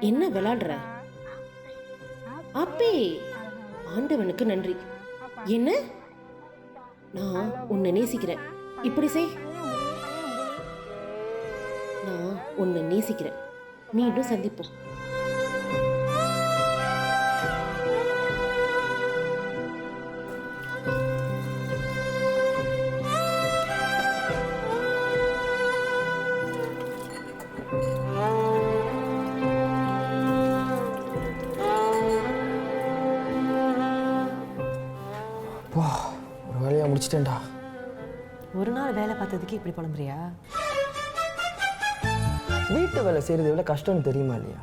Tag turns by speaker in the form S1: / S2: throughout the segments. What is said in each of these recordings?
S1: என்ன விளையாடுற? அப்பே, ஆண்டவனுக்கு நன்றி. என்ன? நான் உன்னை நேசிக்கிறேன். இப்படி செய். நான் உன்னை நேசிக்கிறேன். மீண்டும் சந்திப்போம்.
S2: ஒரு வேலையாக முடிச்சிட்டேன்டா.
S3: ஒரு நாள் வேலை பார்த்ததுக்கு இப்படி புலம்புறியா?
S2: வீட்டு வேலை செய்கிறது எவ்வளோ கஷ்டம்னு தெரியுமா இல்லையா?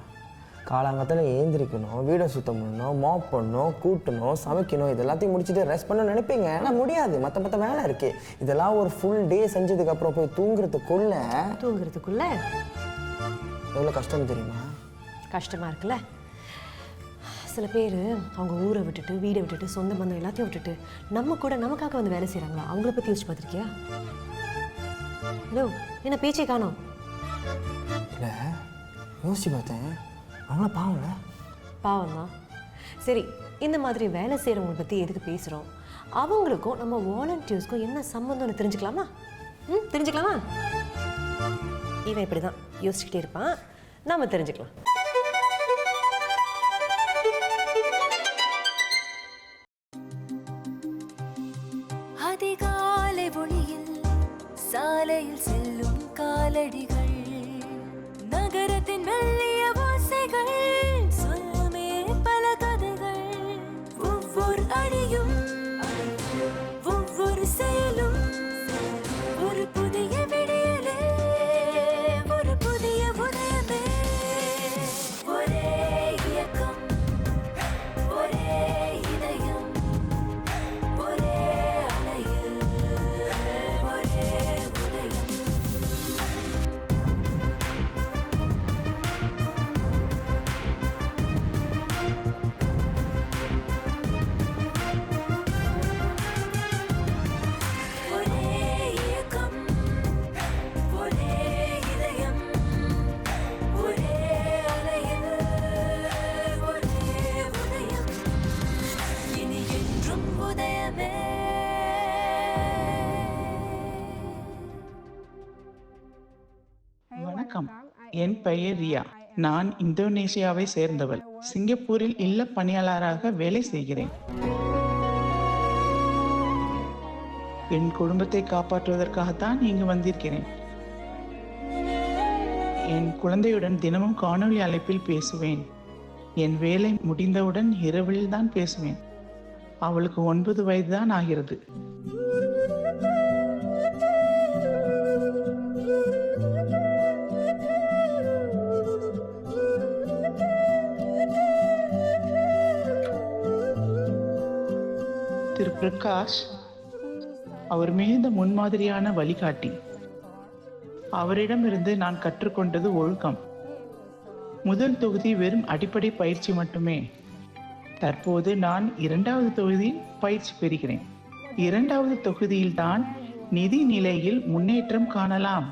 S2: காலாங்கத்தில் ஏந்திரிக்கணும், வீடை சுத்தம் பண்ணணும், மாப் பண்ணணும், கூட்டணும், சமைக்கணும், இது எல்லாத்தையும் முடிச்சுட்டு ரெஸ்ட் பண்ணணும்னு நினைப்பீங்க. ஆனால் முடியாது, மற்ற வேலை இருக்குது. இதெல்லாம் ஒரு ஃபுல் டே செஞ்சதுக்கப்புறம் போய் தூங்குறதுக்குள்ள எவ்வளோ கஷ்டம்னு தெரியுமா?
S3: கஷ்டமாக இருக்குல்ல? சில பேர் அவங்க ஊரை விட்டுட்டு, வீடை விட்டுட்டு, சொந்த பந்தம் எல்லாத்தையும் விட்டுட்டு நமக்காக வந்து வேலை செய்கிறாங்களா? அவங்கள பற்றி யோசிச்சு பார்த்துருக்கியா? ஹலோ, என்ன பேச்சே காணோம்?
S2: இல்லை, யோசிச்சு பார்த்தேன். அவங்களாம் பாவம்ல.
S3: பாவம் தான். சரி, இந்த மாதிரி வேலை செய்கிறவங்களை பற்றி எதுக்கு பேசுகிறோம்? அவங்களுக்கும் நம்ம வாலண்டியர்ஸ்க்கும் என்ன சம்மந்தம்னு தெரிஞ்சுக்கலாமா? தெரிஞ்சுக்கலாமா? இவன் இப்படி தான் யோசிச்சுக்கிட்டே இருப்பான். நாம் தெரிஞ்சுக்கலாம்.
S4: அதிகாலை ஒளியில் சாலையில் செல்லும் காலடிகள், நகரத்தின் மெல்லிய ஓசைகள் சொல்லுமே பல கதைகள். ஒவ்வொரு அடியும் ஒவ்வொரு செயலும் ஒரு புதிய விடியலே, ஒரு புதிய உதயமே. ஒரே இயக்கம், ஒரே இதயம், ஒரே அலையில் ஒரே உதயம். ஒரே இயக்கம், ஒரே இதயம், ஒரே அலையில் ஒரே உதயம். இனி என்றும் உதயமே.
S5: வணக்கம், என் பெயர் ரியா. நான் இந்தோனேசியாவை சேர்ந்தவள். சிங்கப்பூரில் இல்ல பணியாளராக வேலை செய்கிறேன். என் குடும்பத்தை காப்பாற்றுவதற்காகத்தான் இங்கு வந்திருக்கிறேன். என் குழந்தையுடன் தினமும் காணொளி அழைப்பில் பேசுவேன். என் வேலை முடிந்தவுடன் இரவில் தான் பேசுவேன். அவளுக்கு 9 வயது தான் ஆகிறது. திரு பிரகாஷ் அவர் மிகுந்த முன்மாதிரியான வழிகாட்டி. அவரிடமிருந்து நான் கற்றுக்கொண்டது ஒழுக்கம். முதல் தொகுதி வெறும் அடிப்படை பயிற்சி மட்டுமே. தற்போது நான் 2வது தொகுதி பயிற்சி பெறுகிறேன். 2வது தொகுதியில்தான் நிதி நிலையில் முன்னேற்றம் காணலாம்.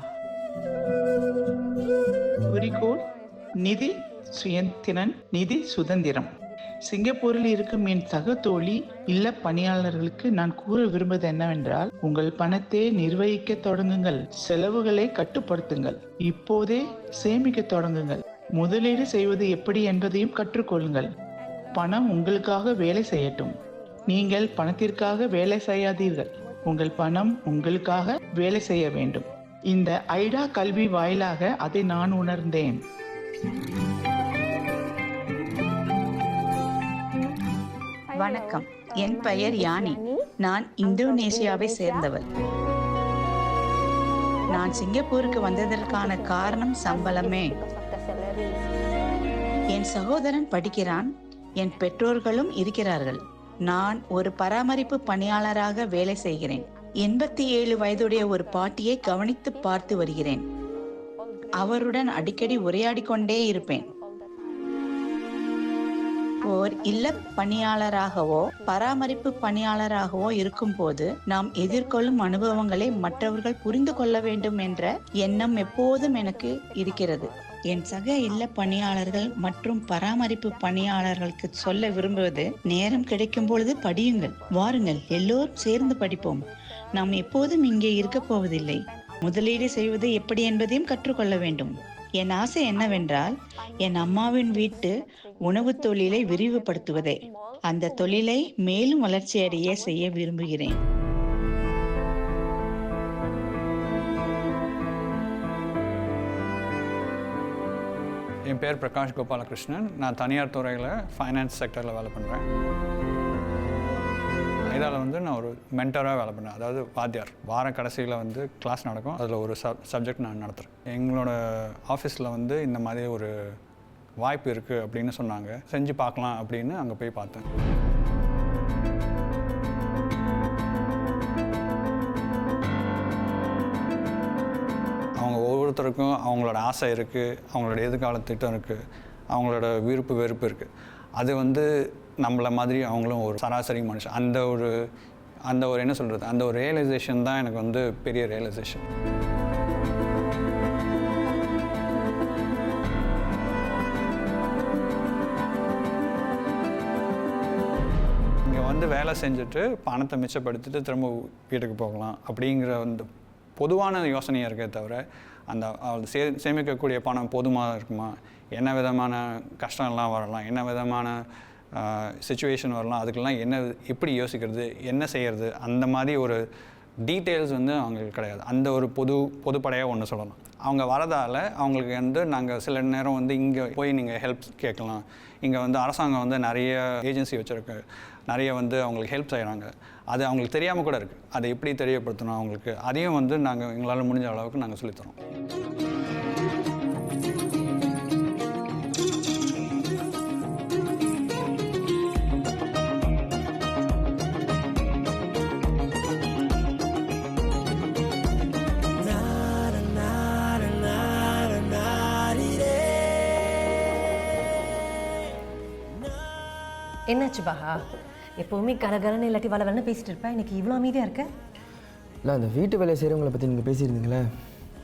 S5: குறிக்கோள் நிதி சுயத்திறன், நிதி சுதந்திரம். சிங்கப்பூரில் இருக்கும் என் சக தோழி இல்ல பணியாளர்களுக்கு நான் கூற விரும்புவது என்னவென்றால், உங்கள் பணத்தை நிர்வகிக்க தொடங்குங்கள், செலவுகளை கட்டுப்படுத்துங்கள், இப்போதே சேமிக்க தொடங்குங்கள், முதலீடு செய்வது எப்படி என்பதையும் கற்றுக்கொள்ளுங்கள். பணம் உங்களுக்காக வேலை செய்யட்டும். நீங்கள் பணத்திற்காக வேலை செய்யாதீர்கள். உங்கள் பணம் உங்களுக்காக வேலை செய்ய வேண்டும். இந்த ஐடா கல்வி வாயிலாக அதை நான் உணர்ந்தேன்.
S6: வணக்கம், என் பெயர் யானி. நான் இந்தோனேசியாவை சேர்ந்தவள். நான் சிங்கப்பூருக்கு வந்ததற்கான காரணம் சம்பளமே. என் சகோதரன் படிக்கிறான், என் பெற்றோர்களும் இருக்கிறார்கள். நான் ஒரு பராமரிப்பு பணியாளராக வேலை செய்கிறேன். 87 வயதுடைய ஒரு பாட்டியை கவனித்து பார்த்து வருகிறேன். அவருடன் அடிக்கடி உரையாடி கொண்டே இருப்பேன். ஓர் இல்ல பணியாளராகவோ பராமரிப்பு பணியாளராகவோ இருக்கும்போது நாம் எதிர்கொள்ளும் அனுபவங்களை மற்றவர்கள் புரிந்து கொள்ள வேண்டும் என்ற எண்ணம் எப்போதும் எனக்கு இருக்கிறது. என் சக இல்ல பணியாளர்கள் மற்றும் பராமரிப்பு பணியாளர்களுக்கு சொல்ல விரும்புவது, நேரம் கிடைக்கும் பொழுது படியுங்கள். வாருங்கள், எல்லோரும் சேர்ந்து படிப்போம். நாம் எப்போதும் இங்கே இருக்க போவதில்லை. முதலீடு செய்வது எப்படி என்பதையும் கற்றுக்கொள்ள வேண்டும். என் ஆசை என்னவென்றால், என் அம்மாவின் வீட்டு உணவு தொழிலை விரிவுபடுத்துவதே. அந்த தொழிலை மேலும் வளர்ச்சியடைய செய்ய விரும்புகிறேன்.
S7: என் பேர் பிரகாஷ் கோபாலகிருஷ்ணன். நான் தனியார் துறையில் ஃபைனான்ஸ் செக்டரில் வேலை பண்ணுறேன். இதால் வந்து நான் ஒரு மென்டராக வேலை பண்ணேன். அதாவது வாத்தியார். வார கடைசியில் வந்து கிளாஸ் நடக்கும். அதில் ஒரு சப்ஜெக்ட் நான் நடத்துகிறேன். எங்களோட ஆஃபீஸில் வந்து இந்த மாதிரி ஒரு வாய்ப்பு இருக்குது அப்படின்னு சொன்னாங்க. செஞ்சு பார்க்கலாம் அப்படின்னு அங்கே போய் பார்த்தேன். அவங்க ஒவ்வொருத்தருக்கும் அவங்களோட ஆசை இருக்குது, அவங்களோட எதிர்கால திட்டம் இருக்குது, அவங்களோட விருப்பு வெறுப்பு இருக்குது. அது வந்து நம்மளை மாதிரி அவங்களும் ஒரு சராசரி மனுஷன். அந்த ஒரு என்ன சொல்கிறது, அந்த ஒரு ரியலைசேஷன் தான் எனக்கு வந்து பெரிய ரியலைசேஷன். இங்கே வந்து வேலை செஞ்சுட்டு பணத்தை மிச்சப்படுத்திட்டு திரும்ப வீட்டுக்கு போகலாம் அப்படிங்கிற வந்து பொதுவான யோசனையாக இருக்கே தவிர, அந்த அவள் சேமிக்கக்கூடிய பணம் போதுமாக இருக்குமா, என்ன விதமான கஷ்டம்லாம் வரலாம், என்ன விதமான சிச்சுவேஷன் வரலாம், அதுக்கெல்லாம் எப்படி யோசிக்கிறது, என்ன செய்கிறது, அந்த மாதிரி ஒரு டீட்டெயில்ஸ் வந்து அவங்களுக்கு கிடையாது. அந்த ஒரு பொதுப்படையாக ஒன்று சொல்லலாம். அவங்க வரதால் அவங்களுக்கு வந்து நாங்கள் சில நேரம் வந்து இங்கே போய் நீங்கள் ஹெல்ப் கேட்கலாம். இங்கே வந்து அரசாங்கம் வந்து நிறைய ஏஜென்சி வச்சுருக்கு, நிறைய வந்து அவங்களுக்கு ஹெல்ப் செய்கிறாங்க. அது அவங்களுக்கு தெரியாமல் கூட இருக்குது. அதை எப்படி தெரியப்படுத்தணும் அவங்களுக்கு, அதையும் வந்து நாங்கள் எங்களால் முடிஞ்ச அளவுக்கு நாங்கள் சொல்லித்தரோம்.
S3: என்னாச்சு பாஹா? எப்போவுமே கரகரன்னு இல்லாட்டி வளவலன்னு பேசிட்டு இருப்பேன். இன்னைக்கு இவ்வளோ அமைதியாக இருக்க?
S2: இல்லை, அந்த வீட்டு வேலை செய்கிறவங்களை பற்றி நீங்கள் பேசியிருந்தீங்களே,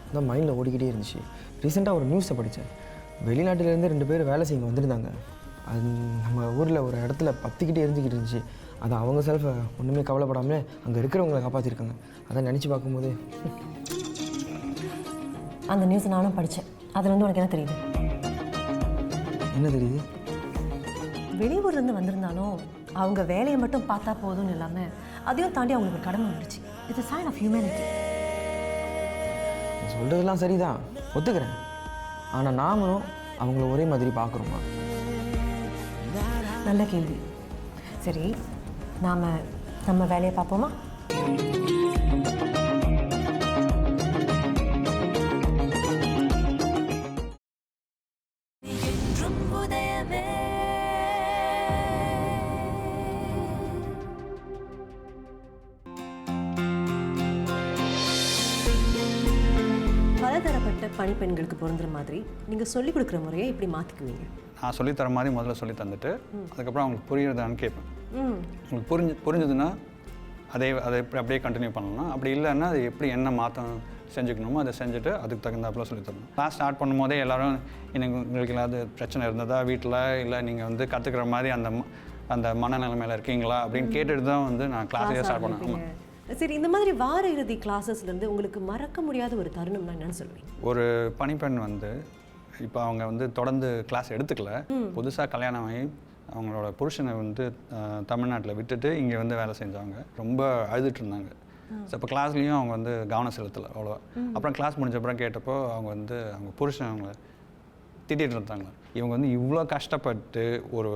S2: அதான் மைண்டில் ஓடிக்கிட்டே இருந்துச்சு. ரீசெண்டாக ஒரு நியூஸை படித்தேன். வெளிநாட்டிலேருந்து 2 பேர் வேலை செய்ய வந்திருந்தாங்க. அது நம்ம ஊரில் ஒரு இடத்துல பற்றிக்கிட்டே எரிஞ்சிக்கிட்டு இருந்துச்சு. அதை அவங்க செல்ஃபை ஒன்றுமே கவலைப்படாமல் அங்கே இருக்கிறவங்களை காப்பாற்றிருக்காங்க. அதை நினச்சி பார்க்கும்போது
S3: அந்த நியூஸ் நானும் படித்தேன். அதில் வந்து உனக்கு என்ன தெரியுது?
S2: என்ன தெரியுது?
S3: வெளியூர்லேருந்து வந்திருந்தாலும் அவங்க வேலையை மட்டும் பார்த்தா போதும்னு இல்லாமல் அதையும் தாண்டி அவங்களுக்கு ஒரு கடமை வந்துடுச்சு. It's sign of humanity.
S2: சொல்கிறதெல்லாம் சரிதான், ஒத்துக்கிறேன். ஆனால் நாமளும் அவங்கள ஒரே மாதிரி பார்க்குறோமா?
S3: நல்ல கேள்வி. சரி, நாம் நம்ம வேலையை பார்ப்போமா?
S4: என்றும் உதயமே.
S3: பலதரப்பட்ட பணிப்பெண்களுக்கு பொருந்துற மாதிரி நீங்கள் சொல்லிக் கொடுக்குற முறையை எப்படி மாற்றிக்குவீங்க?
S7: நான் சொல்லித்தர மாதிரி முதல்ல சொல்லி தந்துட்டு அதுக்கப்புறம் அவங்களுக்கு புரியுறதான்னு கேட்பேன். உங்களுக்கு புரிஞ்சுதுன்னா அதை அப்படியே கண்டினியூ பண்ணலாம். அப்படி இல்லைன்னா அது எப்படி என்ன மாற்றம் செஞ்சுக்கணுமோ அதை செஞ்சுட்டு அதுக்கு தகுந்தாப்புல சொல்லித்தரணும். கிளாஸ் ஸ்டார்ட் பண்ணும்போதே எல்லோரும் உங்களுக்கு ஏதாவது பிரச்சனை இருந்ததா வீட்டில், இல்லை நீங்கள் வந்து கற்றுக்கிற மாதிரி அந்த மனநிலைமையில் இருக்கீங்களா அப்படின்னு கேட்டுட்டு தான் வந்து நான் கிளாஸே ஸ்டார்ட் பண்ணுவேன்.
S3: சரி, இந்த மாதிரி வார இறுதி கிளாஸஸ்லேருந்து உங்களுக்கு மறக்க முடியாத ஒரு தருணம்னா என்னன்னு சொல்லுவீங்க?
S7: ஒரு பணிப்பெண் வந்து இப்போ அவங்க வந்து தொடர்ந்து கிளாஸ் எடுத்துக்கல, புதுசாக கல்யாணம் ஆகி அவங்களோட புருஷனை வந்து தமிழ்நாட்டில் விட்டுட்டு இங்கே வந்து வேலை செஞ்சவங்க ரொம்ப அழுதுட்டு இருந்தாங்க. ஸோ இப்போ கிளாஸ்லேயும் அவங்க வந்து கவனம் செலுத்தலை அவ்வளோவா. அப்புறம் கிளாஸ் முடிஞ்சப்பறம் கேட்டப்போ அவங்க புருஷன் அவங்கள திட்டிகிட்டு இருந்தாங்க. இவங்க வந்து இவ்வளோ கஷ்டப்பட்டு ஒரு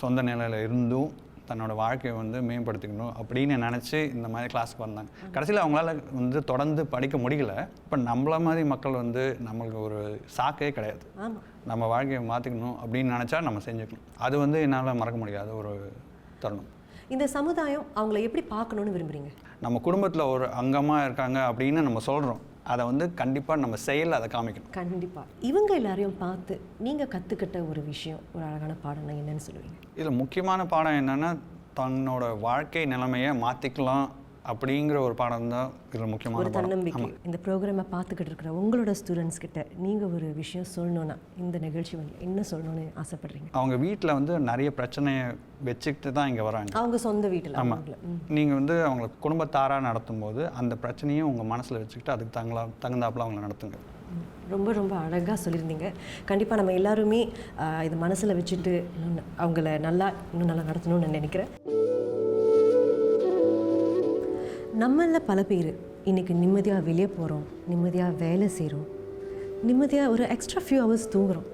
S7: சொந்த நிலையில் இருந்தும் தன்னோட வாழ்க்கையை வந்து மேம்படுத்திக்கணும் அப்படின்னு நினச்சி இந்த மாதிரி கிளாஸுக்கு வந்தாங்க. கடைசியில் அவங்களால வந்து தொடர்ந்து படிக்க முடியல. இப்போ நம்மள மாதிரி மக்கள் வந்து நம்மளுக்கு ஒரு சாக்கே கிடையாது. நம்ம வாழ்க்கையை மாற்றிக்கணும் அப்படின்னு நினச்சா நம்ம செஞ்சுக்கணும். அது வந்து என்னால் மறக்க முடியாத ஒரு தருணம்.
S3: இந்த சமுதாயம் அவங்கள எப்படி பார்க்கணுன்னு விரும்புகிறீங்க?
S7: நம்ம குடும்பத்தில் ஒரு அங்கமாக இருக்காங்க அப்படின்னு நம்ம சொல்கிறோம். அதை வந்து கண்டிப்பாக நம்ம செயலில் அதை காமிக்கணும்.
S3: கண்டிப்பாக. இவங்க எல்லாரையும் பார்த்து நீங்கள் கற்றுக்கிட்ட ஒரு விஷயம், ஒரு அழகான பாடம்னா என்னன்னு சொல்லுவீங்க?
S7: இதில் முக்கியமான பாடம் என்னென்னா, தன்னோட வாழ்க்கை நிலைமையை மாற்றிக்கலாம் அப்படிங்கிற ஒரு பாடம் தான் இதில் முக்கியமான
S3: ஒரு
S7: பாடம்.
S3: தன்னம்பிக்கை. இந்த ப்ரோக்ராமை பார்த்துக்கிட்டு இருக்கிற உங்களோட ஸ்டூடெண்ட்ஸ் கிட்ட நீங்கள் ஒரு விஷயம் சொல்லணுன்னா இந்த நிகழ்ச்சி வந்து என்ன சொல்லணும்னு ஆசைப்படுறீங்க?
S7: அவங்க வீட்டில் வந்து நிறைய பிரச்சனையை வச்சுக்கிட்டு தான் இங்கே வராங்க.
S3: அவங்க சொந்த வீட்டில்.
S7: ஆமாம், நீங்கள் வந்து அவங்கள குடும்பத்தாராக நடத்தும் போது அந்த பிரச்சனையும் உங்கள் மனசில் வச்சுக்கிட்டு அதுக்கு தகுந்தாப்புல அவங்கள நடத்துங்க.
S3: ரொம்ப ரொம்ப அழகாக சொல்லியிருந்தீங்க. கண்டிப்பாக நம்ம எல்லாருமே இது மனசில் வச்சுட்டு அவங்கள இன்னும் நல்லா நடத்தணும்னு நான் நினைக்கிறேன். நம்மளில் பல பேர் இன்றைக்கி நிம்மதியாக வெளியே போகிறோம், நிம்மதியாக வேலை செய்கிறோம், நிம்மதியாக ஒரு எக்ஸ்ட்ரா ஃபியூ ஹவர்ஸ் தூங்குகிறோம்.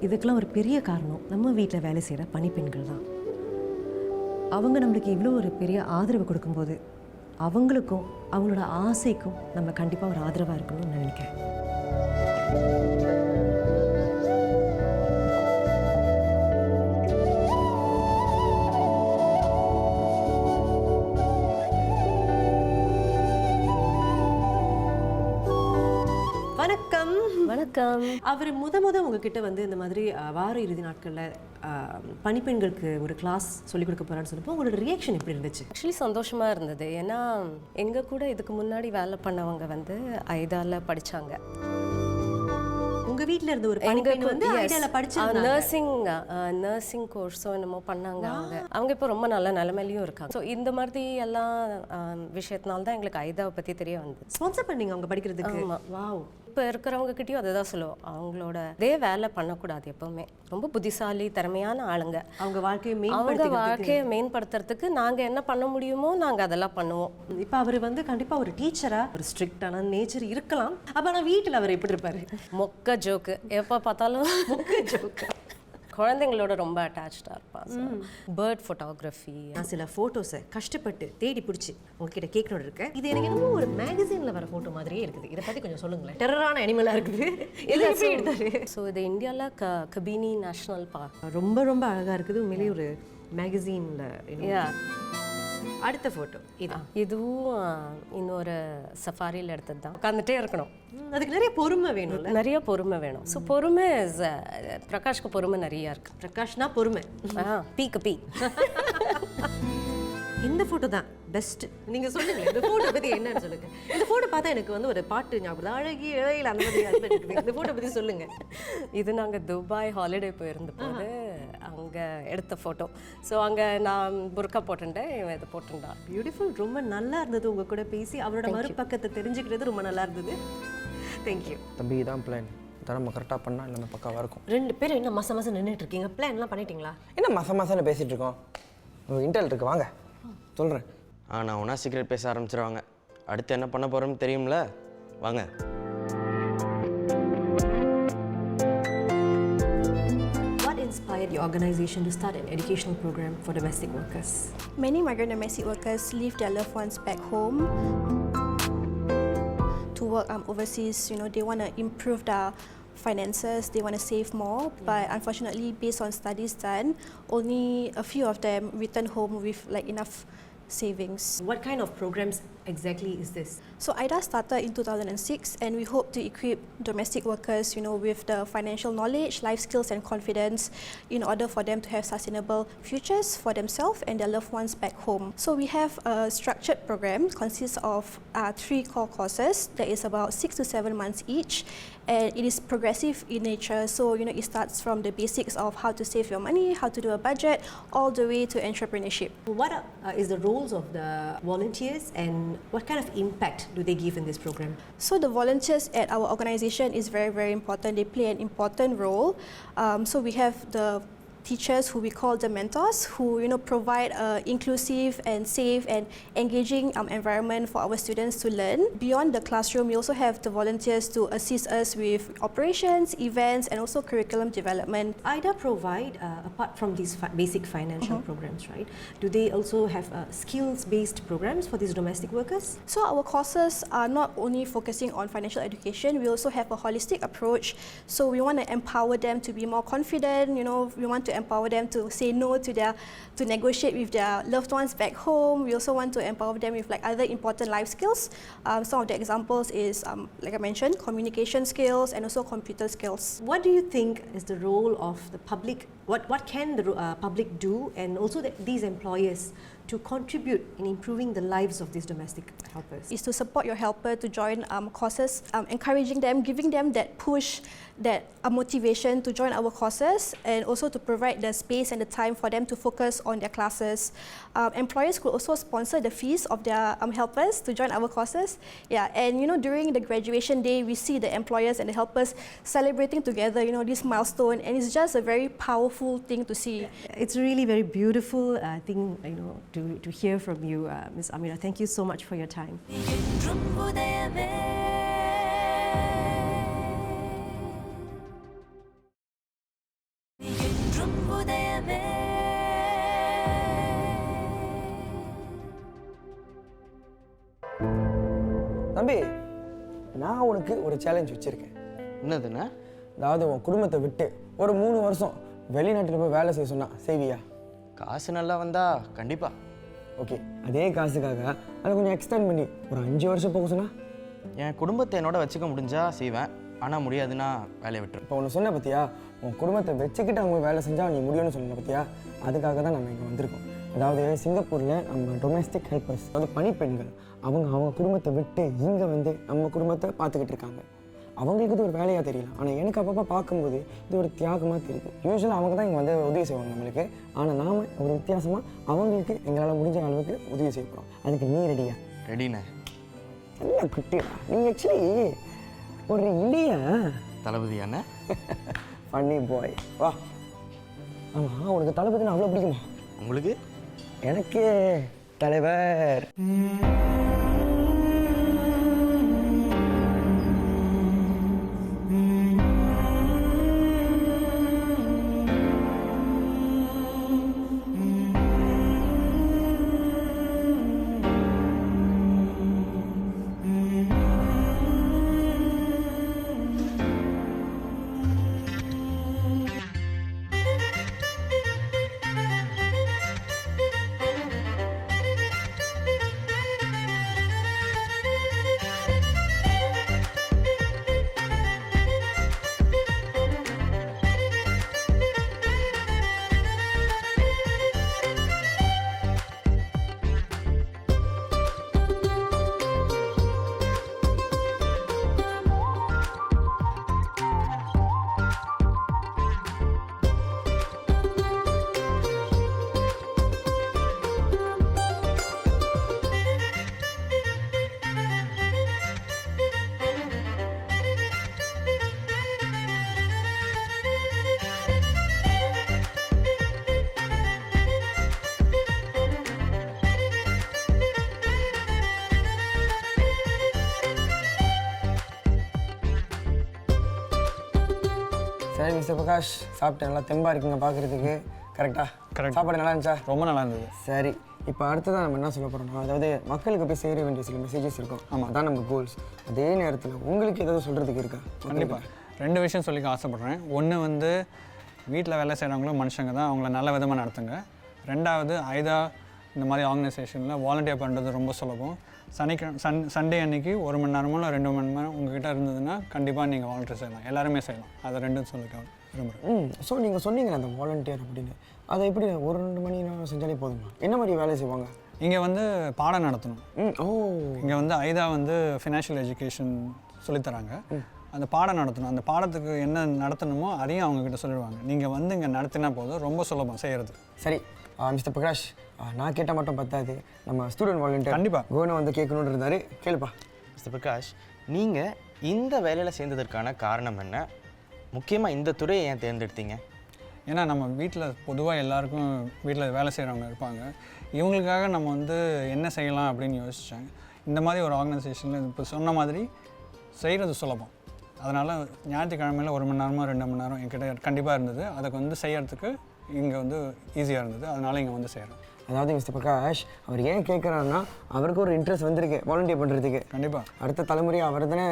S3: இதுக்கெல்லாம் ஒரு பெரிய காரணம் நம்ம வீட்டில் வேலை செய்கிற பணிப்பெண்கள் தான். அவங்க நம்மளுக்கு இவ்வளோ ஒரு பெரிய ஆதரவு கொடுக்கும்போது அவங்களுக்கும் அவங்களோட ஆசைக்கும் நம்ம கண்டிப்பாக ஒரு ஆதரவாக இருக்கணும்னு நான் நினைக்கிறேன். வணக்கம்.
S1: வணக்கம்.
S3: அவர் முத உங்ககிட்ட வந்து இந்த மாதிரி வார இறுதி நாட்களில் பணிப்பெண்களுக்கு ஒரு கிளாஸ் சொல்லிக் கொடுக்க போகிறான்னு சொன்னப்போ உங்களோட ரியாக்ஷன் எப்படி இருந்துச்சு?
S8: ஆக்சுவலி சந்தோஷமாக இருந்தது. ஏன்னா எங்கள் கூட இதுக்கு முன்னாடி வேலை பண்ணவங்க வந்து ஐடால படித்தாங்க.
S3: உங்கள் வீட்டில் இருந்த ஒரு பணிப்பெண் வந்து ஐடால படிச்சாங்க.
S8: நர்சிங் கோர்ஸோ என்னமோ பண்ணாங்க. அவங்க இப்போ ரொம்ப நல்ல நிலைமையிலையும் இருக்காங்க. ஸோ இந்த மாதிரி எல்லாம் விஷயத்தினால தான் எங்களுக்கு ஐதாவை பற்றி தெரிய வந்தது.
S3: ஸ்பான்சர் பண்ணீங்க அவங்க படிக்கிறதுக்கு?
S8: வாவ். இப்போ இருக்கிறவங்க கிட்டேயும் அதை தான் சொல்லுவோம், அவங்களோட இதே வேலை பண்ணக்கூடாது. எப்போவுமே ரொம்ப புத்திசாலி திறமையான ஆளுங்க. அவங்க வாழ்க்கையை மேம்படுத்துறதுக்கு நாங்கள் என்ன பண்ண முடியுமோ நாங்கள் அதெல்லாம் பண்ணுவோம்.
S3: இப்போ அவர் வந்து கண்டிப்பாக ஒரு டீச்சராக ஒரு ஸ்ட்ரிக்டான நேச்சர் இருக்கலாம். அப்போ ஆனால் வீட்டில் அவர் எப்படி இருப்பார்?
S8: மொக்க ஜோக்கு, எப்போ பார்த்தாலும் மொக்க ஜோக்கு. குழந்தைங்களோட ரொம்ப அட்டாச்சாக இருப்பாங்க. Bird photography.
S3: நான் சில ஃபோட்டோஸை கஷ்டப்பட்டு தேடி பிடிச்சி உங்ககிட்ட கேட்கணும் இருக்கேன். இது எனக்கு என்னமோ ஒரு மேகசினில் வர ஃபோட்டோ மாதிரியே இருக்குது. இதை பற்றி கொஞ்சம் சொல்லுங்களேன். டெரரான அனிமலாக இருக்குது. எல்லாம் எப்படி எடுத்தாரு?
S8: ஸோ இது இந்தியாவில் கபினி நேஷ்னல் பார்க்.
S3: ரொம்ப ரொம்ப அழகாக இருக்குது. உண்மையிலேயே ஒரு மேகசினில். அடுத்த ஃபோட்டோ
S8: இதுவும் இன்னொரு சஃபாரியில் எடுத்தது தான். உட்காந்துட்டே இருக்கணும்.
S3: அதுக்கு நிறைய பொறுமை வேணும்.
S8: நிறைய பொறுமை வேணும். ஸோ பொறுமை பிரகாஷ்க்கு பொறுமை நிறையா இருக்குது.
S3: பிரகாஷ்னா பொறுமை.
S8: பீக்கு பீ.
S3: இந்த ஃபோட்டோ தான் பெஸ்ட். நீங்கள் சொல்லுங்க இந்த ஃபோட்டோ பற்றி என்னன்னு சொல்லுங்க. இந்த ஃபோட்டோ பார்த்தா எனக்கு வந்து ஒரு பாட்டு ஞாபகம், அழகி இழையில் அந்த மாதிரி. இந்த ஃபோட்டோ பற்றி சொல்லுங்க.
S8: இது நாங்கள் துபாய் ஹாலிடே போயிருந்த போது அங்கே எடுத்த ஃபோட்டோ. ஸோ அங்கே நான் புர்கா போட்டுட்டேன், இவன் இதை போட்டுட்டான்.
S3: பியூட்டிஃபுல். ரொம்ப நல்லா இருந்தது உங்கள் கூட பேசி. அவரோட மறுபக்கத்தை தெரிஞ்சுக்கிறது ரொம்ப நல்லா இருந்தது. தேங்க்யூ.
S2: தம்பி தான் பிளான் நம்ம கரெக்டாக பண்ணால் எல்லாமே பக்காவாக இருக்கும்.
S3: 2 பேர் என்ன மாதம் நின்றுட்டு இருக்கீங்க? பிளான்லாம் பண்ணிட்டீங்களா?
S2: என்ன மாதம் பேசிகிட்டு இருக்கோம்? இன்டர்வல் இருக்குது, வாங்க சொல்கிறேன்.
S9: நான் ஒன்றா சீக்கிரம் பேச ஆரம்பிச்சிருவாங்க. அடுத்து என்ன பண்ண போகிறோம்னு தெரியும்ல, வாங்க.
S3: What inspired your organization to start an educational program for domestic workers?
S10: Many migrant domestic workers leave their loved ones back home to work overseas. You know, they want to improve their finances, they want to save more, but unfortunately, based on studies done, only a few of them return home with like enough savings.
S3: What kind of programs exactly is this?
S10: So IDA started in 2006 and we hope to equip domestic workers, you know, with the financial knowledge, life skills and confidence in order for them to have sustainable futures for themselves and their loved ones back home. So we have a structured program consists of 3 core courses that is about 6 to 7 months each, and it is progressive in nature. So, you know, it starts from the basics of how to save your money, how to do a budget, all the way to entrepreneurship.
S3: What is the roles of the volunteers and what kind of impact do they give in this program?
S10: So the volunteers at our organization is very, very important. They play an important role. So we have the teachers who we call the mentors, who, you know, provide an inclusive and safe and engaging environment for our students to learn. Beyond the classroom, we also have the volunteers to assist us with operations, events, and also curriculum development.
S3: IDA provide, apart from these basic financial programs, right? Do they also have skills-based programs for these domestic workers?
S10: So our courses are not only focusing on financial education, we also have a holistic approach. So we want to empower them to be more confident, you know, we want to empower them to say no to negotiate with their loved ones back home. We also want to empower them with like other important life skills. Some of the examples is, like I mentioned, communication skills and also computer skills.
S3: What do you think is the role of the public? What can the public do and also these employers to contribute in improving the lives of these domestic helpers?
S10: Is to support your helper to join courses, encouraging them, giving them that push, that motivation to join our courses, and also to provide the space and the time for them to focus on their classes. Employers could also sponsor the fees of their helpers to join our courses. Yeah, and you know, during the graduation day, we see the employers and the helpers celebrating together, you know, this milestone, and it's just a very powerful thing to see.
S3: It's really very beautiful thing, you know, to hear from you, Ms. Amira. Thank you so much for your time.
S4: என்றும் உதயமே என்றும் உதயமே
S2: தம்பி, நான் உனக்கு ஒரு challenge வச்சுருக்கேன்.
S9: என்னதுண்ணே?
S2: அதாவது உன் குடும்பத்தை விட்டு ஒரு 3 வருஷம் வெளிநாட்டில் போய் வேலை செய்ய சொன்னா செய்வியா?
S9: காசு நல்லா வந்தா கண்டிப்பாக.
S2: ஓகே, அதே காசுக்காக அதை கொஞ்சம் எக்ஸ்டெண்ட் பண்ணி ஒரு 5 வருஷம் போக சொன்னா?
S9: என் குடும்பத்தை என்னோட வச்சுக்க முடிஞ்சா செய்வேன், ஆனால் முடியாதுன்னா வேலையை விட்டுரு.
S2: இப்போ ஒன்று சொன்ன பார்த்தியா, உன் குடும்பத்தை வச்சுக்கிட்டு அவங்க வேலை செஞ்சால் நீ முடியும்னு சொன்ன பார்த்தியா, அதுக்காக தான் நம்ம இங்கே வந்திருக்கோம். அதாவது சிங்கப்பூரில் நம்ம டொமஸ்டிக் ஹெல்ப்பர்ஸ், அதாவது பணிப்பெண்கள், அவங்க குடும்பத்தை விட்டு இங்கே வந்து நம்ம குடும்பத்தை பார்த்துக்கிட்டு இருக்காங்க. அவங்களுக்கு இது ஒரு வேலையாக தெரியல, ஆனால் எனக்கு அப்பப்போ பார்க்கும்போது இது ஒரு தியாகமாக தெரியுது. யூஸ்வலாக அவங்க தான் இங்கே வந்து உதவி செய்வாங்க நம்மளுக்கு, ஆனால் நாம் ஒரு வித்தியாசமாக அவங்களுக்கு எங்களால் முடிஞ்ச அளவுக்கு உதவி செய்ய போகிறோம். அதுக்கு நீ ரெடியா?
S9: ரெடிண்ணே.
S2: நல்ல குட்டியா நீங்கள். ஆக்சுவலி ஒரு இல்லையா
S9: தளபதியாண்ணே?
S2: ஃபன்னி பாய். வா. ஆமாம், உனக்கு தளபதினா அவ்வளோ பிடிக்குமா?
S9: உங்களுக்கு?
S2: எனக்கு தலைவர். சரி மிஸ்டர் பிரகாஷ், சாப்பிட்டு நல்லா தெம்பாக இருக்குங்க பார்க்குறதுக்கு. கரெக்டாக?
S7: கரெக்ட்.
S2: சாப்பாடு நல்லா இருந்துச்சா?
S7: ரொம்ப நல்லா இருந்தது.
S2: சரி, இப்போ அடுத்ததான் நம்ம என்ன சொல்ல போகிறோம்னா, அதாவது மக்களுக்கு போய் சேர வேண்டிய சில மெசேஜஸ் இருக்கும். ஆமாம், அதான் நம்ம கோல்ஸ். அதே நேரத்தில் உங்களுக்கு ஏதாவது சொல்கிறதுக்கு இருக்கா?
S7: கண்டிப்பாக 2 விஷயம் சொல்லிக்க ஆசைப்பட்றேன். ஒன்று வந்து வீட்டில் வேலை செய்கிறவங்களும் மனுஷங்க தான், அவங்கள நல்ல விதமாக நடத்துங்க. 2வது ஐதா இந்த மாதிரி ஆர்கனைசேஷனில் வாலண்டியர் பண்ணுறது ரொம்ப சுலபம். சண்டே அன்றைக்கி 1 மணி நேரமோ இல்லை 2 மணி நேரம் உங்ககிட்ட இருந்ததுன்னா கண்டிப்பாக நீங்கள் வாலண்டியர் செய்யலாம். எல்லாருமே செய்யலாம். அதை 2 சொல்லிக்க விரும்புகிறேன்.
S2: ஸோ நீங்கள் சொன்னீங்க அந்த வாலண்டியர் அப்படின்னு, அதை எப்படி 1-2 மணி நேரம் செஞ்சாலே போதுமா? என்ன மாதிரி வேலை செய்வாங்க?
S7: இங்கே வந்து பாடம் நடத்தணும். இங்கே வந்து ஐதா வந்து ஃபினான்ஷியல் எஜுகேஷன் சொல்லித்தராங்க. அந்த பாடம் நடத்தணும். அந்த பாடத்துக்கு என்ன நடத்தணுமோ அதையும் அவங்கக்கிட்ட சொல்லிடுவாங்க. நீங்கள் வந்து இங்கே நடத்தினா போதும், ரொம்ப சுலபம் செய்கிறது.
S2: சரி மிஸ்டர் பிரகாஷ், நான் கேட்டால் மட்டும் பத்தாது, நம்ம ஸ்டூடெண்ட் வாலண்டியர்
S7: கண்டிப்பாக
S2: கோனை வந்து கேட்கணுன்னு இருந்தார். கேளுப்பா.
S9: மிஸ்டர் பிரகாஷ், நீங்கள் இந்த வேலையில் சேர்ந்ததற்கான காரணம் என்ன? முக்கியமாக இந்த துறையை ஏன் தேர்ந்தெடுத்தீங்க?
S7: ஏன்னா நம்ம வீட்டில் பொதுவாக எல்லாருக்கும் வீட்டில் வேலை செய்கிறவங்க இருப்பாங்க. இவங்களுக்காக நம்ம வந்து என்ன செய்யலாம் அப்படின்னு யோசித்தேன். இந்த மாதிரி ஒரு ஆர்கனைசேஷனில் இப்போ சொன்ன மாதிரி செய்கிறது சுலபம். அதனால் ஞாயிற்றுக்கிழமையில் 1 மணி நேரமோ 2 மணி நேரம் என்கிட்ட கண்டிப்பாக இருந்தது. அதுக்கு வந்து செய்கிறதுக்கு இங்கே வந்து ஈஸியாக இருந்தது. அதனால் இங்கே வந்து செய்கிறேன்.
S2: அதாவது மிஸ்டர் பிரகாஷ் அவர் ஏன் கேட்குறாருன்னா, அவருக்கு ஒரு இன்ட்ரெஸ்ட் வந்திருக்கு வாலண்டியர் பண்ணுறதுக்கு.
S7: கண்டிப்பாக
S2: அடுத்த தலைமுறையாக அவர் தானே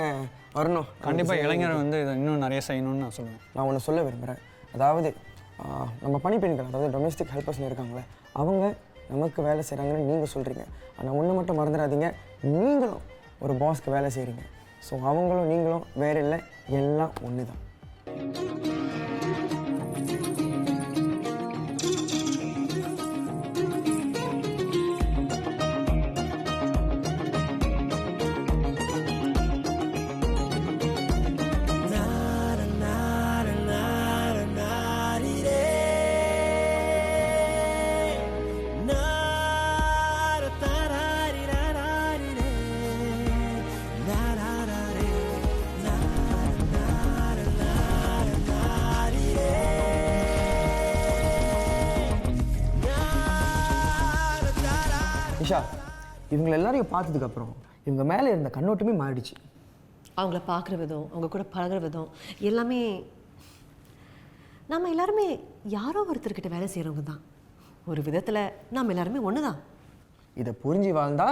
S2: வரணும்.
S7: கண்டிப்பாக இளைஞர் வந்து இதை இன்னும் நிறைய செய்யணும்னு நான் சொல்லுவேன்.
S2: நான் ஒன்று சொல்ல விரும்புகிறேன். அதாவது நம்ம பணிப்பெண்கள், அதாவது டொமஸ்டிக் ஹெல்ப்பர்ஸ்னு இருக்காங்களே, அவங்க நமக்கு வேலை செய்கிறாங்கன்னு நீங்கள் சொல்கிறீங்க. ஆனால் ஒன்று மட்டும் மறந்துடாதீங்க, நீங்களும் ஒரு பாஸ்க்கு வேலை செய்கிறீங்க. ஸோ அவங்களும் நீங்களும் வேறு இல்லை, எல்லாம் ஒன்று தான். நிஷா, இவங்க எல்லாரையும் பார்த்ததுக்கப்புறம் இவங்க மேலே இருந்த கண்ணோட்டமே மாறிடுச்சு.
S3: அவங்கள பார்க்குற விதம், அவங்க கூட பழகுற விதம் எல்லாமே நம்ம எல்லாருமே யாரோ ஒருத்தர்கிட்ட வேலை செய்கிறவங்க தான். ஒரு விதத்தில் நம்ம எல்லாருமே ஒன்று தான்.
S2: இதை புரிஞ்சு வாழ்ந்தா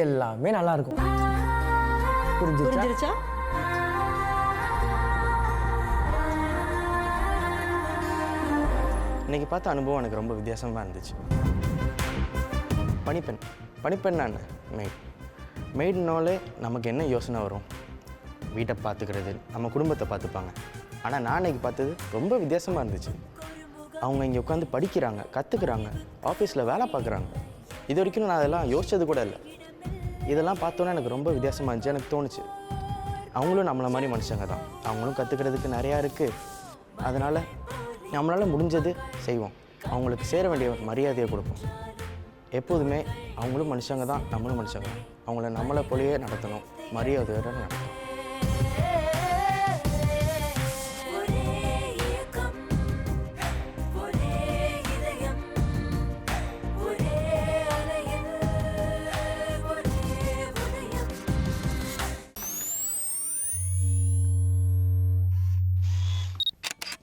S2: எல்லாமே நல்லா இருக்கும்.
S3: புரிஞ்சிருச்சா?
S9: இன்றைக்கி பார்த்த அனுபவம் எனக்கு ரொம்ப வித்தியாசமாக இருந்துச்சு. பணிப்பெண் நான் மெய்டுனாலே நமக்கு என்ன யோசனை வரும்? வீட்டை பார்த்துக்கிறது, நம்ம குடும்பத்தை பார்த்துப்பாங்க. ஆனால் நான் இன்றைக்கி பார்த்தது ரொம்ப வித்தியாசமாக இருந்துச்சு. அவங்க இங்கே உட்காந்து படிக்கிறாங்க, கற்றுக்குறாங்க, ஆஃபீஸில் வேலை பார்க்குறாங்க. இது வரைக்கும் நான் அதெல்லாம் யோசித்தது கூட இல்லை. இதெல்லாம் பார்த்தோன்னே எனக்கு ரொம்ப வித்தியாசமாக இருந்துச்சு. எனக்கு தோணுச்சு அவங்களும் நம்மளை மாதிரி மனுஷங்க தான், அவங்களும் கற்றுக்கிறதுக்கு நிறையா இருக்குது. அதனால் நம்மளால் முடிஞ்சது செய்வோம், அவங்களுக்கு சேர வேண்டிய மரியாதையை கொடுப்போம். எப்போதுமே அவங்களும் மனுஷங்க தான், நம்மளும் மனுஷங்க தான். அவங்கள நம்மளை போலயே நடத்தணும், மரியாதையோடு நடத்தணும்.